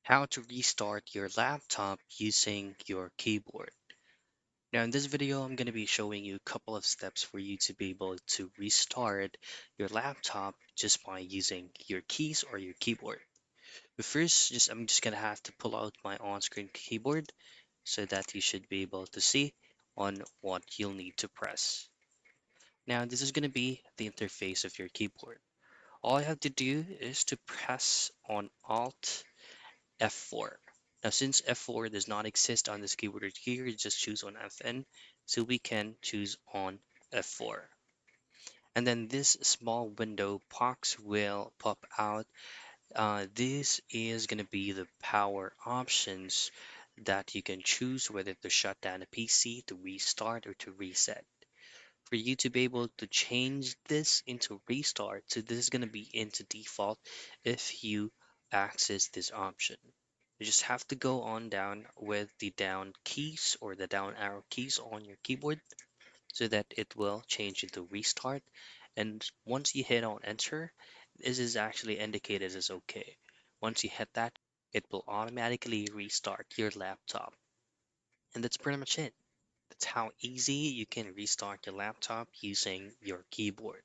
How to restart your laptop using your keyboard. Now, in this video, I'm going to be showing you a couple of steps for you to be able to restart your laptop just by using your keys or your keyboard. But first, I'm just going to have to pull out my on-screen keyboard so that you should be able to see on what you'll need to press. Now, this is going to be the interface of your keyboard. All I have to do is to press on Alt F4. Now, since F4 does not exist on this keyboard here, just choose on Fn, so we can choose on F4. And then this small window box will pop out. This is going to be the power options that you can choose whether to shut down a PC, to restart, or to reset. For you to be able to change this into restart, so this is going to be into default if you access this option. You just have to go on down with the down keys or the down arrow keys on your keyboard so that it will change into restart. And once you hit on enter, this is actually indicated as okay. Once you hit that, it will automatically restart your laptop. And that's pretty much it. That's how easy you can restart your laptop using your keyboard.